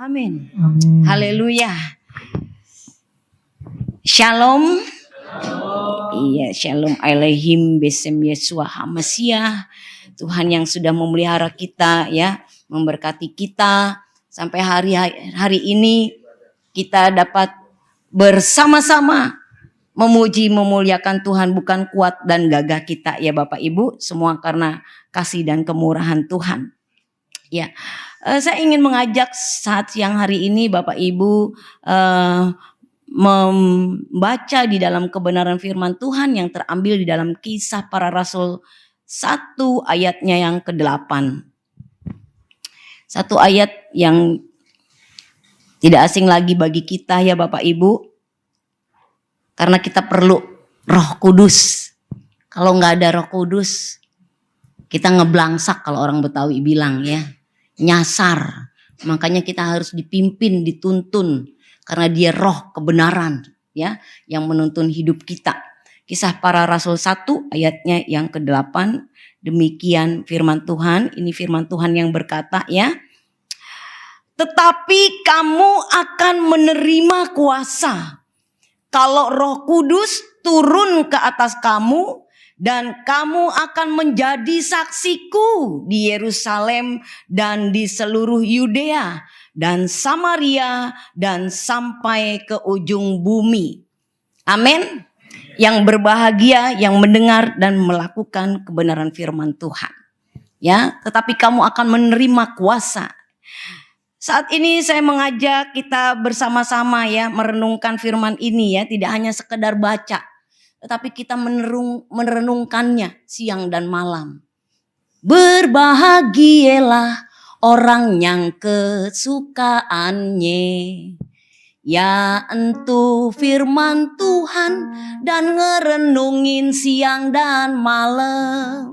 Amin. Amin. Haleluya. Shalom. Iya, shalom alaihim besem Yesua HaMasiah. Tuhan yang sudah memelihara kita ya, memberkati kita sampai hari ini kita dapat bersama-sama memuji memuliakan Tuhan, bukan kuat dan gagah kita ya Bapak Ibu, semua karena kasih dan kemurahan Tuhan. Ya. Saya ingin mengajak saat siang hari ini Bapak Ibu membaca di dalam kebenaran firman Tuhan yang terambil di dalam Kisah Para Rasul 1 ayatnya yang ke-8. Satu ayat yang tidak asing lagi bagi kita ya Bapak Ibu. Karena kita perlu Roh Kudus. Kalau nggak ada Roh Kudus, kita ngeblangsak kalau orang Betawi bilang ya. Nyasar. Makanya kita harus dipimpin, dituntun karena dia roh kebenaran ya yang menuntun hidup kita. Kisah Para Rasul 1 ayatnya yang ke-8. Demikian firman Tuhan. Ini firman Tuhan yang berkata ya. Tetapi kamu akan menerima kuasa kalau Roh Kudus turun ke atas kamu. Dan kamu akan menjadi saksiku di Yerusalem dan di seluruh Yudea dan Samaria dan sampai ke ujung bumi. Amin. Yang berbahagia yang mendengar dan melakukan kebenaran firman Tuhan. Ya, tetapi kamu akan menerima kuasa. Saat ini saya mengajak kita bersama-sama ya merenungkan firman ini ya, tidak hanya sekedar baca. Tetapi kita merenungkannya siang dan malam. Berbahagialah orang yang kesukaannya ya entu firman Tuhan dan ngerenungin siang dan malam.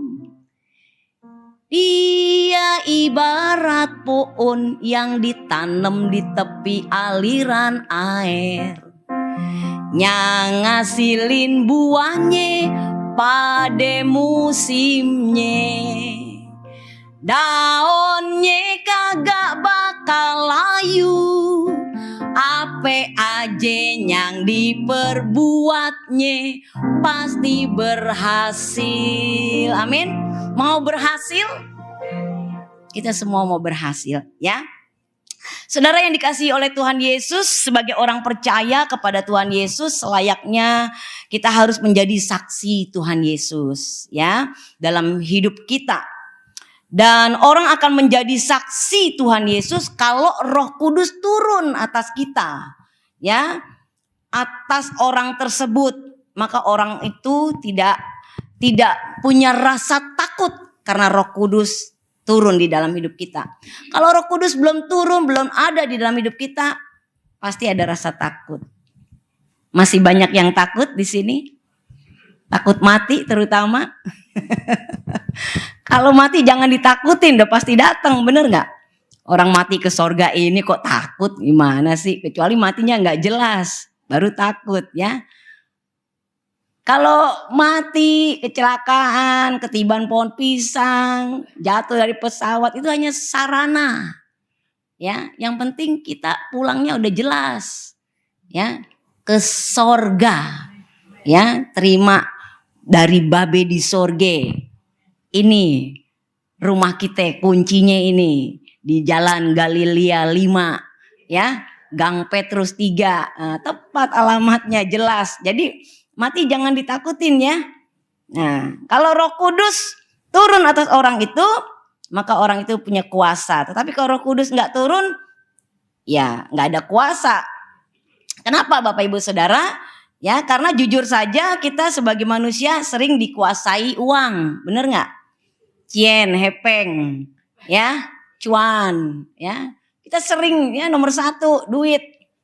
Dia ibarat pohon yang ditanam di tepi aliran air. Yang ngasilin buahnya pada musimnya. Daunnya kagak bakal layu. Apa aja yang diperbuatnya pasti berhasil. Amin. Mau berhasil? Kita semua mau berhasil ya. Saudara yang dikasihi oleh Tuhan Yesus, sebagai orang percaya kepada Tuhan Yesus, selayaknya kita harus menjadi saksi Tuhan Yesus ya dalam hidup kita. Dan orang akan menjadi saksi Tuhan Yesus kalau Roh Kudus turun atas kita ya, atas orang tersebut. Maka orang itu tidak punya rasa takut karena Roh Kudus turun di dalam hidup kita. Kalau Roh Kudus belum turun, belum ada di dalam hidup kita, pasti ada rasa takut. Masih banyak yang takut di sini. Takut mati terutama. Kalau mati jangan ditakutin, udah pasti datang, bener nggak? Orang mati ke sorga ini kok takut, gimana sih? Kecuali matinya nggak jelas, baru takut ya. Kalau mati kecelakaan, ketiban pohon pisang, jatuh dari pesawat itu hanya sarana. Ya, yang penting kita pulangnya udah jelas. Ya, ke sorga. Ya, terima dari babe di sorge. Ini rumah kita, kuncinya ini di Jalan Galilea 5, ya. Gang Petrus 3. Tepat alamatnya jelas. Jadi mati jangan ditakutin ya. Nah, kalau Roh Kudus turun atas orang itu, maka orang itu punya kuasa. Tetapi kalau Roh Kudus nggak turun, ya nggak ada kuasa. Kenapa Bapak Ibu Saudara? Ya, karena jujur saja kita sebagai manusia sering dikuasai uang, bener nggak? Cien, hepeng, ya, cuan, ya. Kita sering ya nomor 1 duit.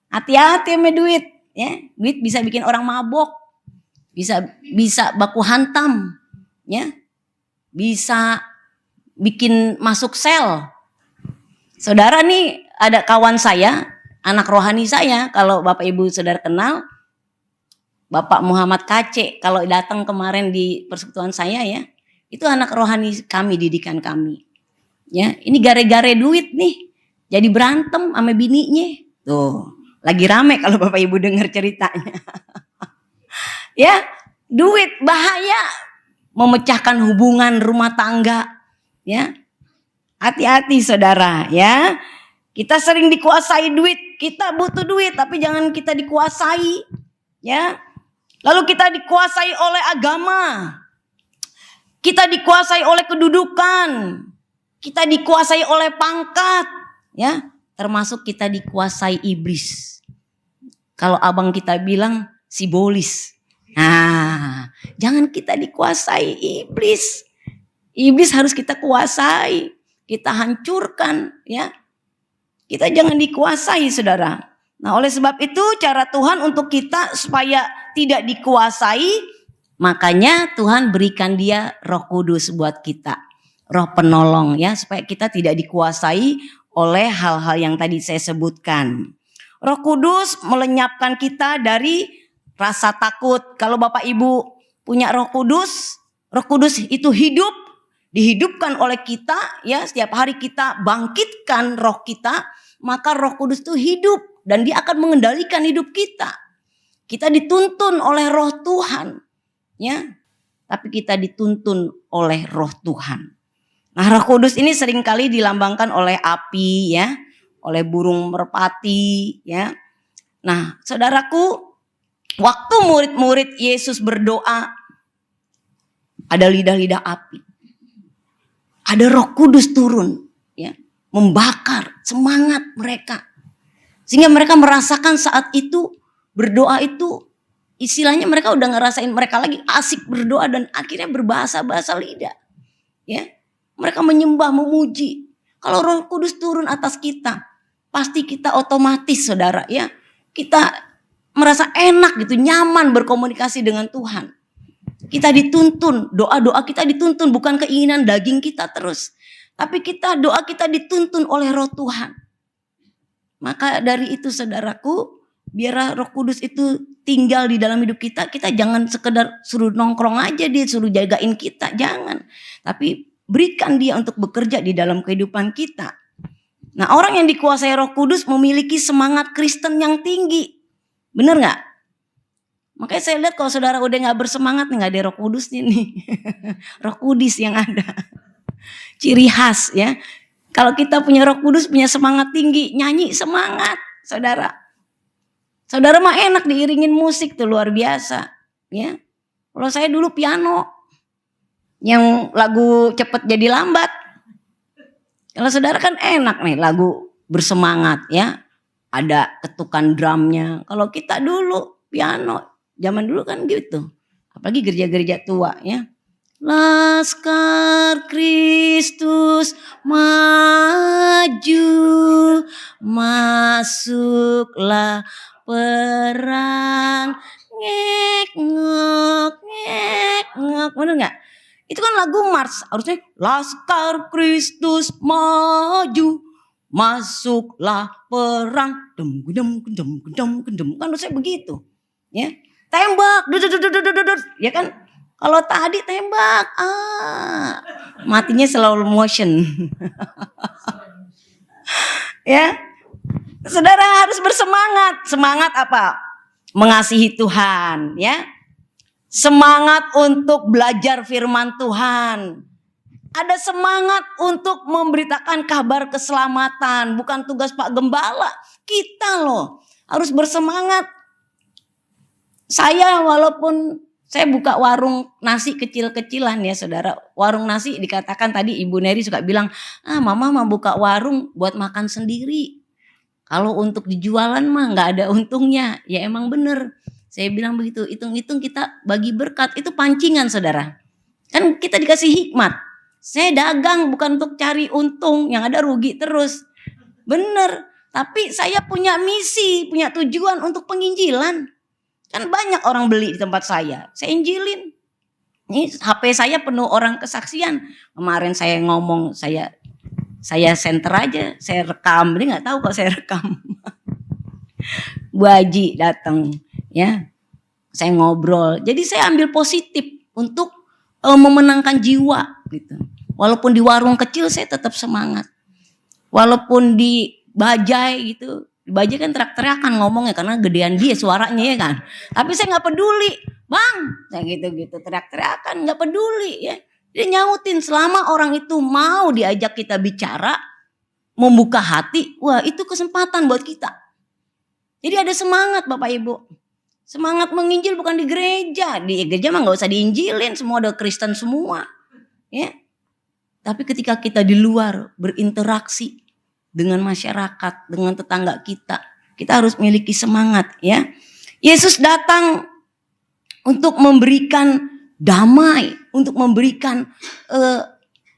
Hati-hati sama duit, ya. Duit bisa bikin orang mabok. Bisa baku hantam, ya, bisa bikin masuk sel. Saudara nih ada kawan saya, anak rohani saya, kalau Bapak Ibu Saudara kenal, Bapak Muhammad Kace, kalau datang kemarin di persekutuan saya ya, itu anak rohani kami, didikan kami. Ya, ini gare-gare duit nih, jadi berantem sama bininya. Tuh, lagi rame kalau Bapak Ibu dengar ceritanya. Ya, duit bahaya memecahkan hubungan rumah tangga. Ya, hati-hati saudara ya. Kita sering dikuasai duit, kita butuh duit, tapi jangan kita dikuasai. Ya, lalu kita dikuasai oleh agama, kita dikuasai oleh kedudukan, kita dikuasai oleh pangkat, ya, termasuk kita dikuasai iblis. Kalau abang kita bilang sibolis. Nah, jangan kita dikuasai iblis. Iblis harus kita kuasai, kita hancurkan, ya. Kita jangan dikuasai, saudara. Nah, oleh sebab itu cara Tuhan untuk kita supaya tidak dikuasai, makanya Tuhan berikan dia Roh Kudus buat kita. Roh penolong, ya, supaya kita tidak dikuasai oleh hal-hal yang tadi saya sebutkan. Roh Kudus melenyapkan kita dari rasa takut. Kalau Bapak Ibu punya Roh Kudus itu hidup, dihidupkan oleh kita, ya, setiap hari kita bangkitkan roh kita, maka Roh Kudus itu hidup dan dia akan mengendalikan hidup kita. Kita dituntun oleh Roh Tuhan, ya. Tapi kita dituntun oleh Roh Tuhan. Nah, Roh Kudus ini seringkali dilambangkan oleh api, ya, oleh burung merpati, ya. Nah, saudaraku, waktu murid-murid Yesus berdoa, ada lidah-lidah api. Ada Roh Kudus turun, ya, membakar semangat mereka. Sehingga mereka merasakan saat itu berdoa itu, istilahnya mereka udah ngerasain mereka lagi asik berdoa dan akhirnya berbahasa-bahasa lidah. Ya, mereka menyembah, memuji. Kalau Roh Kudus turun atas kita, pasti kita otomatis, saudara, ya, kita merasa enak gitu, nyaman berkomunikasi dengan Tuhan. Kita dituntun, doa-doa kita dituntun, bukan keinginan daging kita terus. Tapi doa kita dituntun oleh Roh Tuhan. Maka dari itu saudaraku, biar Roh Kudus itu tinggal di dalam hidup kita. Kita jangan sekedar suruh nongkrong aja dia, suruh jagain kita, jangan. Tapi berikan dia untuk bekerja di dalam kehidupan kita. Nah, orang yang dikuasai Roh Kudus memiliki semangat Kristen yang tinggi. Benar gak? Makanya saya lihat kalau saudara udah gak bersemangat, gak ada Roh Kudus nih. Roh Kudus yang ada. Ciri khas, ya. Kalau kita punya Roh Kudus, punya semangat tinggi, nyanyi semangat, saudara. Saudara mah enak diiringin musik tuh, luar biasa, ya. Kalau saya dulu piano, yang lagu cepet jadi lambat. Kalau saudara kan enak nih lagu bersemangat, ya. Ada ketukan drumnya. Kalau kita dulu piano, zaman dulu kan gitu. Apalagi gereja-gereja tua, ya. Laskar Kristus maju, masuklah perang, ngek ngok, bener nggak? Itu kan lagu mars, harusnya Laskar Kristus maju, masuklah perang, kan harusnya begitu, ya. Tembak, ya kan? Kalau tadi tembak, matinya slow motion. Ya, saudara harus bersemangat. Semangat apa? Mengasihi Tuhan, ya. Semangat untuk belajar firman Tuhan. Ada semangat untuk memberitakan kabar keselamatan. Bukan tugas Pak Gembala. Kita loh harus bersemangat. Saya walaupun saya buka warung nasi kecil-kecilan, ya saudara. Warung nasi dikatakan tadi Ibu Neri suka bilang, mama mau buka warung buat makan sendiri. Kalau untuk dijualan mah gak ada untungnya. Ya emang bener. Saya bilang begitu, hitung-hitung kita bagi berkat. Itu pancingan, saudara. Kan kita dikasih hikmat. Saya dagang bukan untuk cari untung, yang ada rugi terus. Bener. Tapi saya punya misi, punya tujuan untuk penginjilan. Kan banyak orang beli di tempat saya injilin. Ini HP saya penuh orang kesaksian. Kemarin saya ngomong, saya center aja, saya rekam. Dia gak tahu kok saya rekam. Bu Haji datang, ya. Saya ngobrol. Jadi saya ambil positif untuk memenangkan jiwa gitu. Walaupun di warung kecil saya tetap semangat. Walaupun di bajai gitu. Bajai kan teriak-teriakan ngomongnya karena gedean dia suaranya ya kan. Tapi saya nggak peduli, bang, saya gitu-gitu teriak-teriakan nggak peduli ya. Dia nyautin selama orang itu mau diajak kita bicara, membuka hati, wah itu kesempatan buat kita. Jadi ada semangat Bapak Ibu. Semangat menginjil bukan di gereja. Di gereja mah gak usah diinjilin, semua udah Kristen semua. Ya. Tapi ketika kita di luar berinteraksi dengan masyarakat, dengan tetangga kita harus miliki semangat ya. Yesus datang untuk memberikan damai, untuk memberikan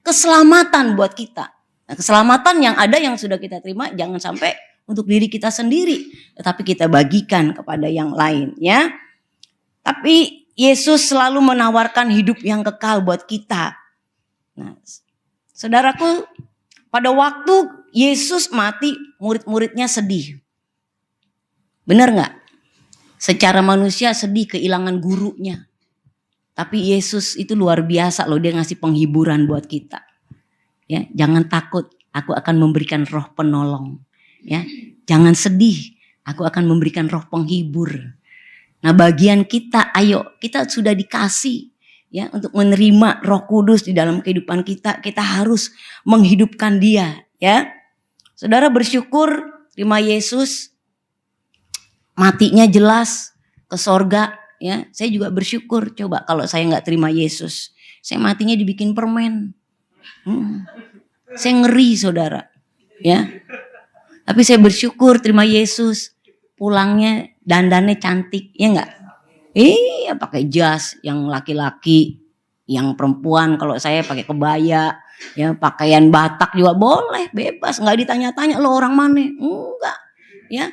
keselamatan buat kita. Nah, keselamatan yang ada yang sudah kita terima jangan sampai untuk diri kita sendiri, tetapi kita bagikan kepada yang lain ya. Tapi Yesus selalu menawarkan hidup yang kekal buat kita. Nah, saudaraku, pada waktu Yesus mati, murid-muridnya sedih. Benar gak? Secara manusia sedih kehilangan gurunya. Tapi Yesus itu luar biasa loh, dia ngasih penghiburan buat kita. Ya, jangan takut, aku akan memberikan roh penolong. Ya, jangan sedih, aku akan memberikan roh penghibur. Nah, bagian kita, ayo, kita sudah dikasih ya untuk menerima Roh Kudus di dalam kehidupan kita. Kita harus menghidupkan dia, ya. Saudara bersyukur terima Yesus, matinya jelas ke sorga, ya. Saya juga bersyukur. Coba kalau saya nggak terima Yesus, saya matinya dibikin permen. Saya ngeri, saudara, ya. Tapi saya bersyukur terima Yesus, pulangnya dandannya cantik, ya enggak? Iya, pakai jas yang laki-laki, yang perempuan kalau saya pakai kebaya, ya pakaian Batak juga boleh, bebas, enggak ditanya-tanya lo orang mana, enggak, ya.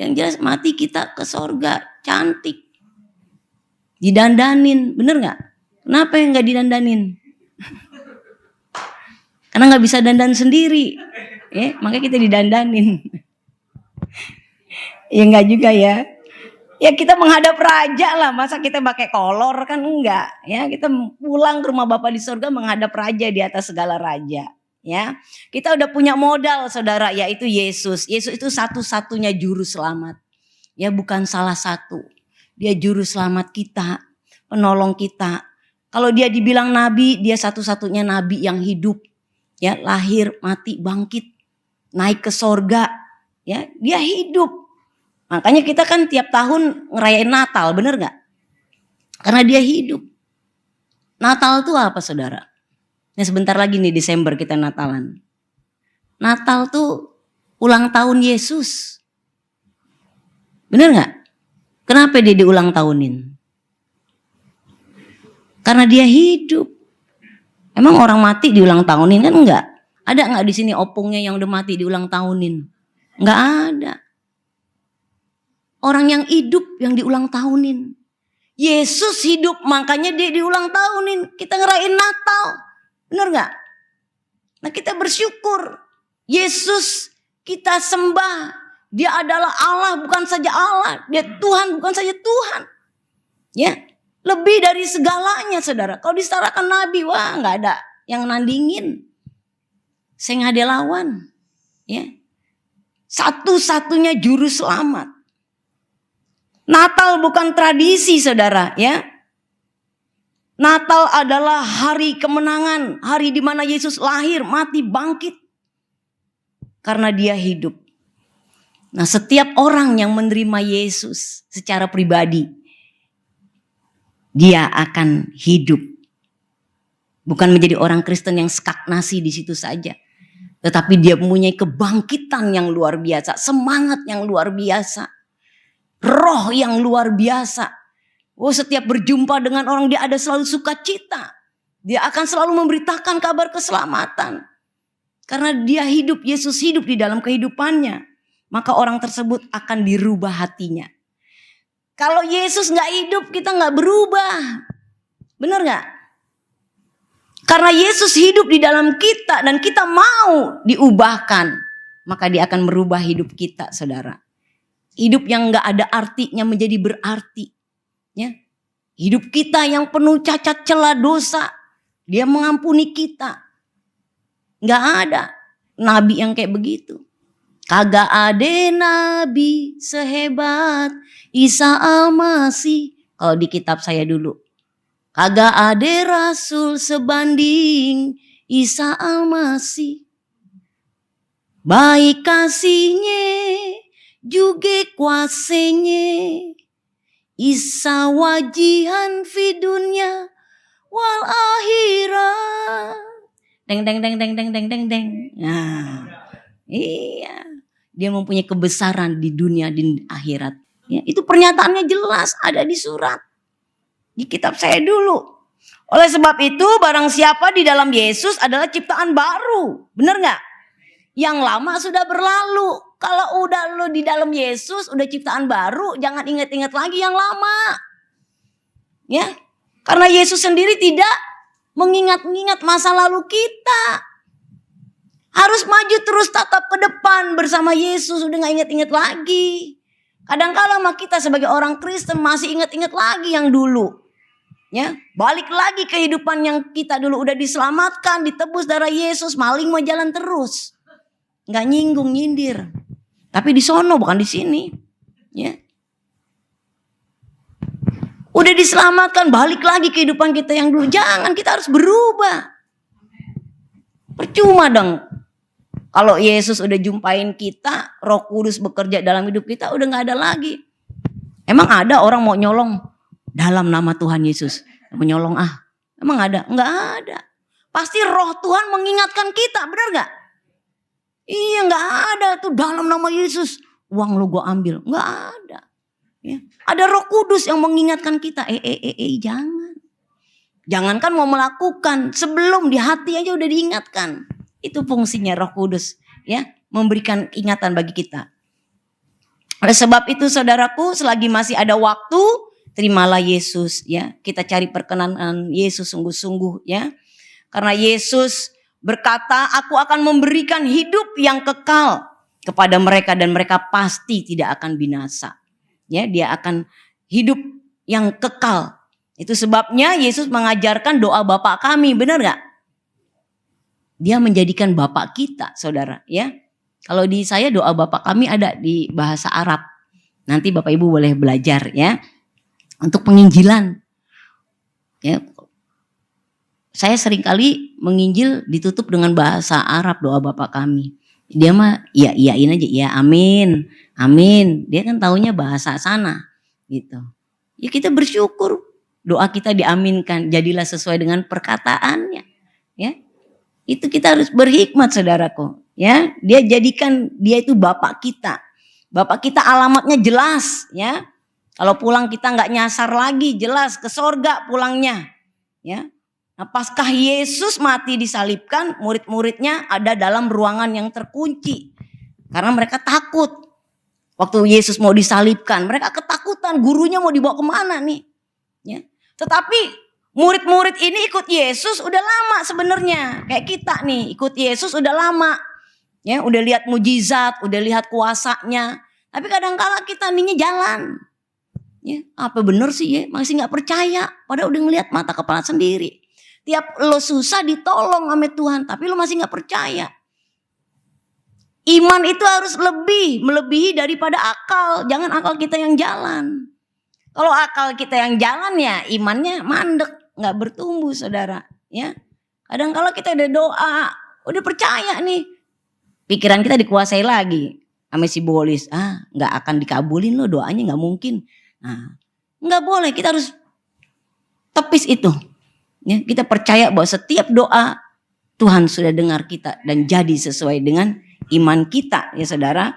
Yang jelas mati kita ke sorga, cantik, didandanin, bener enggak? Kenapa yang enggak didandanin? Karena enggak bisa dandan sendiri. Makanya kita didandanin. Ya enggak juga ya. Ya kita menghadap raja lah. Masa kita pakai kolor kan enggak. Ya kita pulang ke rumah Bapa di surga menghadap raja di atas segala raja. Ya kita udah punya modal saudara, yaitu Yesus. Yesus itu satu-satunya juru selamat. Ya bukan salah satu. Dia juru selamat kita, penolong kita. Kalau dia dibilang nabi, dia satu-satunya nabi yang hidup. Ya lahir, mati, bangkit. Naik ke sorga, ya dia hidup. Makanya kita kan tiap tahun ngerayain Natal, bener gak? Karena dia hidup. Natal itu apa saudara? Nah sebentar lagi nih Desember kita Natalan. Natal tuh ulang tahun Yesus. Bener gak? Kenapa dia diulang tahunin? Karena dia hidup. Emang orang mati diulang tahunin kan enggak? Ada nggak di sini opungnya yang udah mati diulang tahunin? Nggak ada. Orang yang hidup yang diulang tahunin. Yesus hidup makanya dia diulang tahunin. Kita ngerayain Natal, benar nggak? Nah kita bersyukur. Yesus kita sembah. Dia adalah Allah bukan saja Allah. Dia Tuhan bukan saja Tuhan. Ya lebih dari segalanya saudara. Kalau disetarakan Nabi, wah nggak ada yang nandingin. Saya nggak ada lawan, ya. Satu-satunya juru selamat. Natal bukan tradisi, saudara, ya. Natal adalah hari kemenangan, hari di mana Yesus lahir, mati, bangkit, karena Dia hidup. Nah, setiap orang yang menerima Yesus secara pribadi, dia akan hidup. Bukan menjadi orang Kristen yang stagnasi di situ saja. Tetapi dia mempunyai kebangkitan yang luar biasa. Semangat yang luar biasa. Roh yang luar biasa. Oh, setiap berjumpa dengan orang dia ada selalu sukacita. Dia akan selalu memberitakan kabar keselamatan. Karena dia hidup, Yesus hidup di dalam kehidupannya. Maka orang tersebut akan dirubah hatinya. Kalau Yesus gak hidup kita gak berubah. Benar gak? Karena Yesus hidup di dalam kita dan kita mau diubahkan, maka dia akan merubah hidup kita, saudara. Hidup yang gak ada artinya menjadi berarti. Ya. Hidup kita yang penuh cacat celah dosa, dia mengampuni kita. Gak ada nabi yang kayak begitu. Kagak ada nabi sehebat Isa Al-Masih. Kalau di kitab saya dulu. Kagak ada rasul sebanding Isa Al-Masih. Baik kasihnya juga kuasanya. Isa wajihan fi dunya wal akhirat. Deng deng deng deng deng deng deng deng. Nah, iya. Dia mempunyai kebesaran di dunia dan akhirat. Ya, itu pernyataannya jelas ada di surat. Di kitab saya dulu. Oleh sebab itu barang siapa di dalam Yesus adalah ciptaan baru. Benar gak? Yang lama sudah berlalu. Kalau udah lo di dalam Yesus udah ciptaan baru, jangan ingat-ingat lagi yang lama. Ya, karena Yesus sendiri tidak mengingat-ingat masa lalu kita. Harus maju terus tatap ke depan bersama Yesus, udah gak ingat-ingat lagi. Kadang-kala mah kita sebagai orang Kristen masih ingat-ingat lagi yang dulu. Ya, balik lagi kehidupan yang kita dulu udah diselamatkan, ditebus darah Yesus, maling mau jalan terus. Gak nyinggung, nyindir. Tapi di sono bukan di sini. Ya. Udah diselamatkan, balik lagi kehidupan kita yang dulu. Jangan, kita harus berubah. Percuma dong. Kalau Yesus udah jumpain kita, Roh Kudus bekerja dalam hidup kita, udah gak ada lagi. Emang ada orang mau nyolong dalam nama Tuhan Yesus? Mau nyolong emang ada? Gak ada. Pasti Roh Tuhan mengingatkan kita, benar gak? Iya, gak ada tuh dalam nama Yesus. Uang lu gua ambil, gak ada. Ya. Ada Roh Kudus yang mengingatkan kita. Jangan. Jangankan mau melakukan, sebelum di hati aja udah diingatkan. Itu fungsinya Roh Kudus, ya, memberikan ingatan bagi kita. Oleh sebab itu saudaraku, selagi masih ada waktu, terimalah Yesus, ya. Kita cari perkenanan Yesus sungguh-sungguh, ya. Karena Yesus berkata, aku akan memberikan hidup yang kekal kepada mereka dan mereka pasti tidak akan binasa. Ya, dia akan hidup yang kekal. Itu sebabnya Yesus mengajarkan doa Bapa kami, benar gak? Dia menjadikan Bapak kita, saudara, ya. Kalau di saya doa Bapak kami ada di bahasa Arab. Nanti Bapak Ibu boleh belajar, ya. Untuk penginjilan. Ya. Saya seringkali menginjil ditutup dengan bahasa Arab doa Bapak kami. Dia mah iyain aja, ya amin, amin. Dia kan taunya bahasa sana, gitu. Ya kita bersyukur doa kita diaminkan, jadilah sesuai dengan perkataannya, ya. Itu kita harus berhikmat saudaraku, ya. Dia jadikan dia itu Bapak kita. Bapak kita alamatnya jelas, ya. Kalau pulang kita nggak nyasar lagi, jelas ke sorga pulangnya, ya. Nah, paskah Yesus mati disalibkan, murid-muridnya ada dalam ruangan yang terkunci. Karena mereka takut. Waktu Yesus mau disalibkan, mereka ketakutan, gurunya mau dibawa kemana nih, ya. Tetapi murid-murid ini ikut Yesus udah lama sebenarnya. Kayak kita nih ikut Yesus udah lama. Ya, udah lihat mujizat, udah lihat kuasanya. Tapi kadang-kala kita ininya jalan. Ya, apa bener sih ya? Masih gak percaya. Padahal udah ngelihat mata kepala sendiri. Tiap lo susah ditolong sama Tuhan. Tapi lo masih gak percaya. Iman itu harus melebihi daripada akal. Jangan akal kita yang jalan. Kalau akal kita yang jalan ya imannya mandek. Gak bertumbuh saudara, ya. Kadang kalau kita udah doa, udah percaya nih, pikiran kita dikuasai lagi sama si bolis. Gak akan dikabulin lo doanya, gak mungkin. Nah, gak boleh, kita harus tepis itu, ya. Kita percaya bahwa setiap doa Tuhan sudah dengar kita dan jadi sesuai dengan iman kita, ya saudara.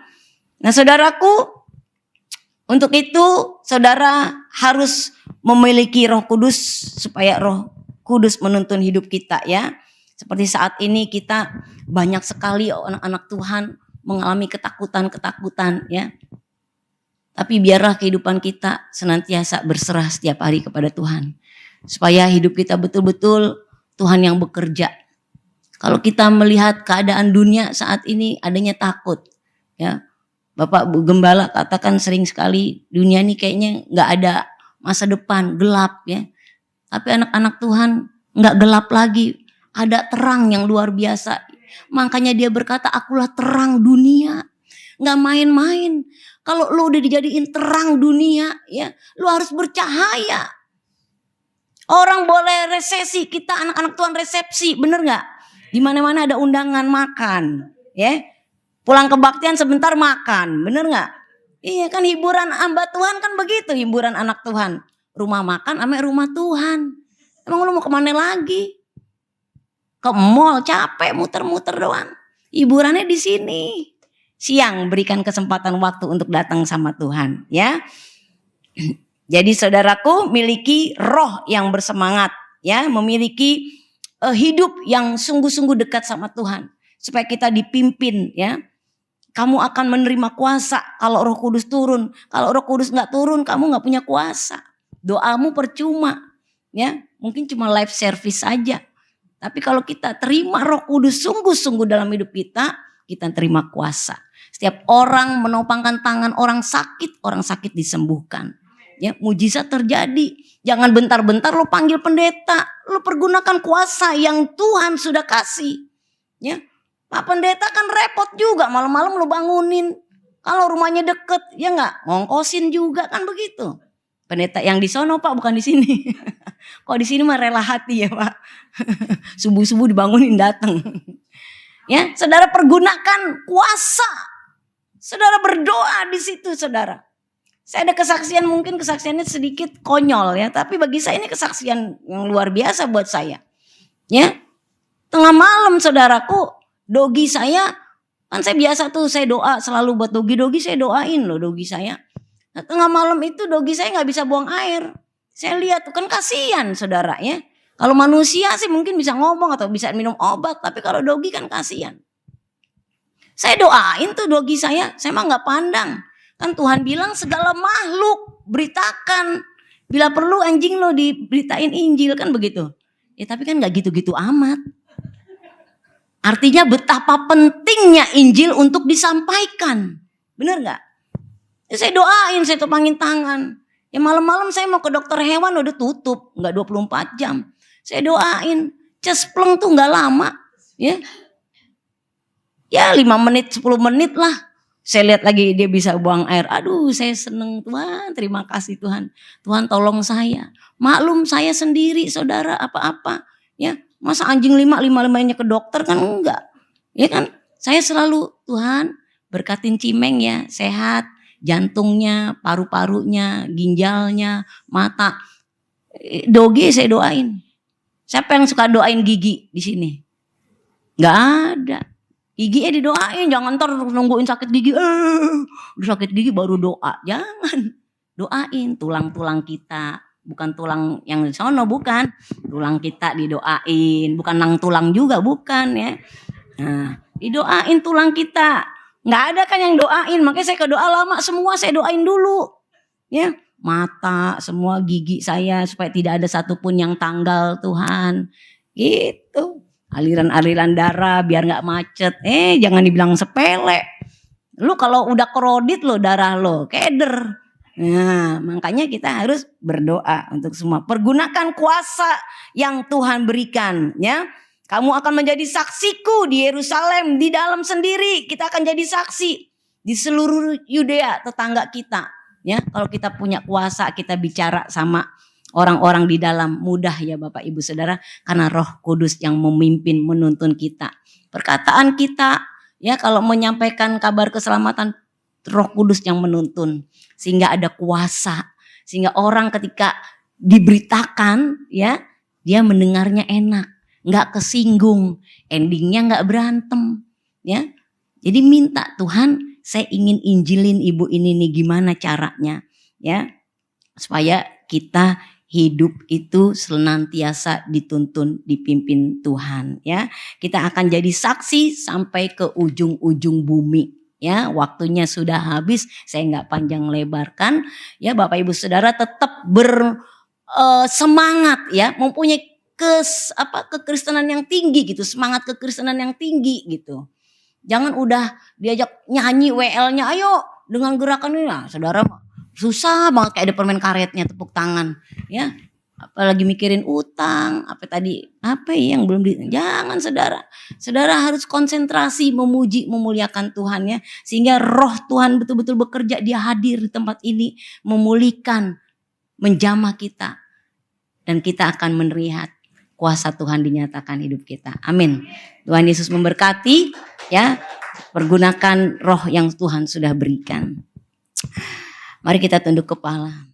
Nah saudaraku, untuk itu saudara harus memiliki Roh Kudus supaya Roh Kudus menuntun hidup kita, ya. Seperti saat ini kita banyak sekali anak-anak Tuhan mengalami ketakutan-ketakutan, ya. Tapi biarlah kehidupan kita senantiasa berserah setiap hari kepada Tuhan. Supaya hidup kita betul-betul Tuhan yang bekerja. Kalau kita melihat keadaan dunia saat ini adanya takut, ya. Bapak Bu Gembala katakan sering sekali dunia ini kayaknya gak ada masa depan, gelap, ya. Tapi anak-anak Tuhan gak gelap lagi. Ada terang yang luar biasa. Makanya dia berkata, akulah terang dunia. nggak main-main. Kalau lu udah dijadiin terang dunia, ya, lu harus bercahaya. Orang boleh resesi, kita anak-anak Tuhan resepsi, bener nggak? Di mana-mana ada undangan makan, ya. Pulang kebaktian sebentar makan, bener nggak? Iya kan, hiburan hamba Tuhan kan begitu, hiburan anak Tuhan. Rumah makan sama rumah Tuhan. Emang lu mau kemana lagi? Ke mall capek muter-muter doang. Hiburannya di sini. Siang berikan kesempatan waktu untuk datang sama Tuhan, ya. Jadi saudaraku, miliki roh yang bersemangat, ya, memiliki hidup yang sungguh-sungguh dekat sama Tuhan, supaya kita dipimpin, ya. Kamu akan menerima kuasa kalau Roh Kudus turun. Kalau Roh Kudus nggak turun, kamu nggak punya kuasa. Doamu percuma, ya. Mungkin cuma live service saja. Tapi kalau kita terima Roh Kudus sungguh-sungguh dalam hidup kita terima kuasa. Setiap orang menopangkan tangan orang sakit disembuhkan. Ya, mujizat terjadi. Jangan bentar-bentar lo panggil pendeta, lo pergunakan kuasa yang Tuhan sudah kasih. Ya, Pak Pendeta kan repot juga, malam-malam lo bangunin. Kalau rumahnya deket, ya nggak, ngongkosin juga kan begitu. Pendeta yang di sono Pak, bukan di sini. Kok di sini mah rela hati ya Pak. Subuh-subuh dibangunin datang. Ya, saudara pergunakan kuasa. Saudara berdoa di situ, saudara. Saya ada kesaksian, mungkin kesaksiannya sedikit konyol ya, tapi bagi saya ini kesaksian yang luar biasa buat saya. Ya, tengah malam saudaraku, dogi saya, kan saya biasa tuh saya doa selalu buat dogi-dogi, saya doain loh dogi saya. Nah, tengah malam itu dogi saya nggak bisa buang air. Saya lihat tuh kan kasihan saudara ya. Kalau manusia sih mungkin bisa ngomong atau bisa minum obat, tapi kalau dogi kan kasihan. Saya doain tuh dogi saya mah nggak pandang. Kan Tuhan bilang segala makhluk beritakan. Bila perlu anjing lo diberitain Injil kan begitu. Ya tapi kan nggak gitu-gitu amat. Artinya betapa pentingnya Injil untuk disampaikan. Bener nggak? Ya, saya doain, saya topangin tangan. Ya malam-malam saya mau ke dokter hewan udah tutup, nggak 24 jam. Saya doain, cespleng tuh nggak lama, ya. Ya 5 menit, 10 menit lah. Saya lihat lagi dia bisa buang air. Aduh saya seneng Tuhan, terima kasih Tuhan. Tuhan tolong saya. Maklum saya sendiri saudara apa-apa. Ya, masa anjing 5-5-5-nya ke dokter kan enggak. Ya kan, saya selalu Tuhan berkatin Cimeng ya, sehat. Jantungnya, paru-parunya, ginjalnya, mata. Dogi saya doain. Siapa yang suka doain gigi di sini? Gak ada. Giginya didoain, jangan ntar nungguin sakit gigi. Udah sakit gigi baru doa. Jangan. Doain tulang-tulang kita. Bukan tulang yang di sono, bukan. Tulang kita didoain. Bukan nang tulang juga, bukan ya. Nah, didoain tulang kita. Nggak ada kan yang doain, makanya saya ke doa lama semua saya doain dulu. Ya, mata, semua gigi saya supaya tidak ada satupun yang tanggal Tuhan. Gitu. Aliran-aliran darah biar nggak macet. Jangan dibilang sepele. Lu kalau udah krodit lo darah lo, keder. Nah, makanya kita harus berdoa untuk semua. Pergunakan kuasa yang Tuhan berikan, ya. Kamu akan menjadi saksiku di Yerusalem, di dalam sendiri. Kita akan jadi saksi di seluruh Yudea, tetangga kita. Ya, kalau kita punya kuasa, kita bicara sama orang-orang di dalam, mudah ya Bapak Ibu Saudara, karena Roh Kudus yang memimpin, menuntun kita. Perkataan kita, ya kalau menyampaikan kabar keselamatan, Roh Kudus yang menuntun, sehingga ada kuasa, sehingga orang ketika diberitakan, ya dia mendengarnya enak. Nggak kesinggung, endingnya nggak berantem, ya. Jadi minta Tuhan, saya ingin injilin ibu ini nih gimana caranya, ya, supaya kita hidup itu senantiasa dituntun, dipimpin Tuhan, ya. Kita akan jadi saksi sampai ke ujung-ujung bumi, ya. Waktunya sudah habis, saya nggak panjang lebarkan, ya. Bapak Ibu Saudara tetap bersemangat, ya, mempunyai kekristenan yang tinggi gitu, semangat kekristenan yang tinggi gitu. Jangan udah diajak nyanyi WL-nya, ayo dengan gerakan ini, nah, saudara susah banget kayak ada permen karetnya tepuk tangan, ya. apalagi mikirin utang, apa yang belum jangan saudara. Saudara harus konsentrasi memuji, memuliakan Tuhan ya. Sehingga roh Tuhan betul-betul bekerja, dia hadir di tempat ini, memulihkan, menjamah kita. Dan kita akan melihat kuasa Tuhan dinyatakan hidup kita. Amin. Tuhan Yesus memberkati ya. Pergunakan roh yang Tuhan sudah berikan. Mari kita tunduk kepala.